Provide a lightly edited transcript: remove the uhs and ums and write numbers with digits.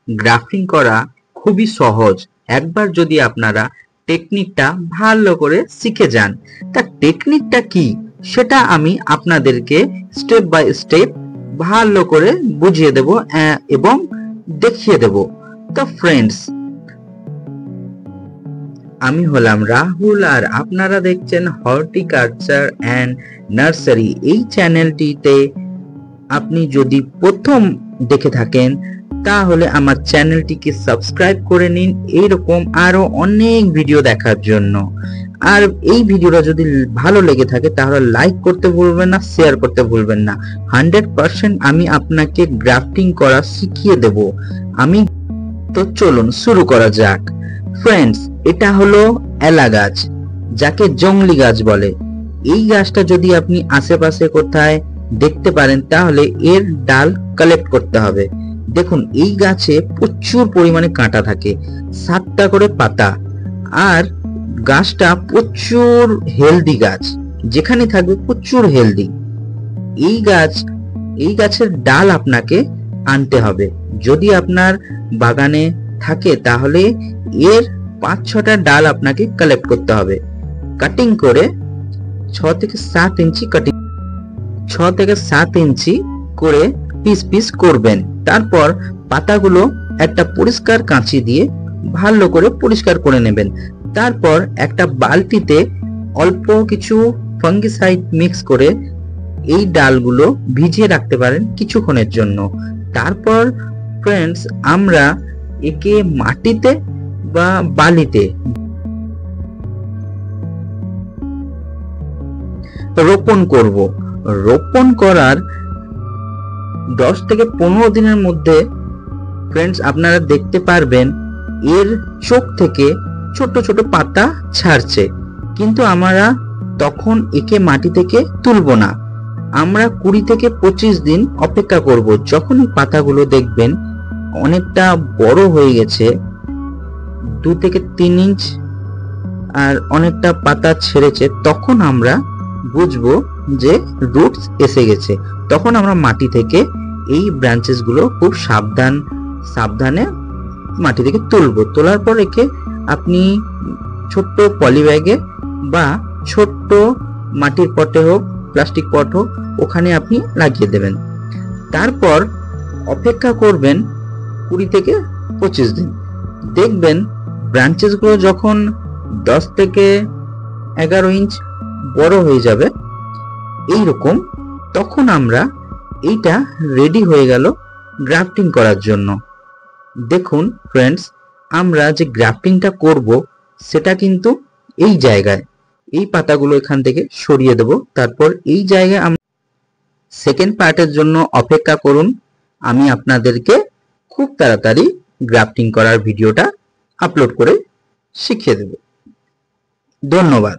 Grafting করা খুবই সহজ। একবার যদি আপনারা টেকনিকটা ভালো করে শিখে যান, তা টেকনিকটা কি সেটা আমি আপনাদেরকে স্টেপ বাই স্টেপ ভালো করে বুঝিয়ে দেব এবং দেখিয়ে দেব। তো ফ্রেন্ডস, আমি হলাম রাহুল আর আপনারা দেখছেন হর্টিকালচার অ্যান্ড নার্সারি। এই চ্যানেলটিতে আপনি যদি প্রথম দেখে থাকেন তাহলে আমার চ্যানেলটিকে সাবস্ক্রাইব করে নিন এইরকম আরো অনেক ভিডিও দেখার জন্য। আর এই ভিডিওটা যদি ভালো লেগে থাকে তাহলে লাইক করতে ভুলবেন না, শেয়ার করতে ভুলবেন না। 100% আমি আপনাকে গ্রাফটিং করা শিখিয়ে দেব। তো চলুন শুরু করা যাক। ফ্রেন্ডস, এটা হলো এলা গাছ, যাকে জংলি গাছ বলে। এই গাছটা যদি আপনি আশেপাশে কোথায় দেখতে পারেন তাহলে এর ডাল কালেক্ট করতে হবে। দেখুন, এই গাছে প্রচুর পরিমাণে কাঁটা থাকে, 7টা করে পাতা, আর গাছটা প্রচুর হেলদি গাছ, যেখানে থাকবে প্রচুর হেলদি। এই গাছের ডাল আপনাকে আনতে হবে। যদি আপনার বাগানে থাকে তাহলে এর 5-6টা ডাল আপনাকে কালেক্ট করতে হবে। কাটিং করে 6 থেকে 7 ইঞ্চি করে পিস পিস করবেন। তারপর পাতাগুলো একটা পরিষ্কার কাঁচি দিয়ে ভালো করে পরিষ্কার করে নেবেন। তারপর একটা বালতিতে অল্প কিছু ফাঙ্গিসাইড মিক্স করে এই ডালগুলো ভিজিয়ে রাখতে পারেন কিছুক্ষণের জন্য। তারপর ফ্রেন্ডস, আমরা একে মাটিতে বা বালিতে রোপণ করব। রোপণ করার 10 থেকে 15 দিনের মধ্যে ফ্রেন্ডস আপনারা দেখতে পারবেন এর চোখ থেকে ছোট ছোট পাতা ছাড়ছে। কিন্তু আমরা তখন একে মাটি থেকে তুলব না, আমরা 20 থেকে 25 দিন অপেক্ষা করব। যখন এই পাতাগুলো দেখবেন অনেকটা বড় হয়ে গেছে, 2 থেকে 3 ইঞ্চ, আর অনেকটা পাতা ছেড়েছে, তখন আমরা বুঝবো যে রুটস এসে গেছে। তখন আমরা মাটি থেকে এই ব্রাঞ্চেস গুলো খুব সাবধানে মাটি থেকে তুলবো। তোলার পর একে আপনি ছোট্ট পলি ব্যাগে বা ছোট্ট মাটির পটে হোক, প্লাস্টিক পট হোক, ওখানে আপনি লাগিয়ে দেবেন। তারপর অপেক্ষা করবেন 20 থেকে 25 দিন। দেখবেন ব্রাঞ্চেস গুলো যখন 10 থেকে 11 ইঞ্চ বড় হয়ে যাবে এইরকম, তখন আমরা এইটা রেডি হয়ে গেল গ্রাফটিং করার জন্য। দেখুন ফ্রেন্ডস, আমরা যে গ্রাফটিংটা করব সেটা কিন্তু এই জায়গায়, এই পাতাগুলো এখান থেকে সরিয়ে দেব। তারপর এই জায়গায় আমরা সেকেন্ড পার্টের জন্য অপেক্ষা করুন। আমি আপনাদেরকে খুব তাড়াতাড়ি গ্রাফটিং করার ভিডিওটা আপলোড করে শিখিয়ে দেব। ধন্যবাদ।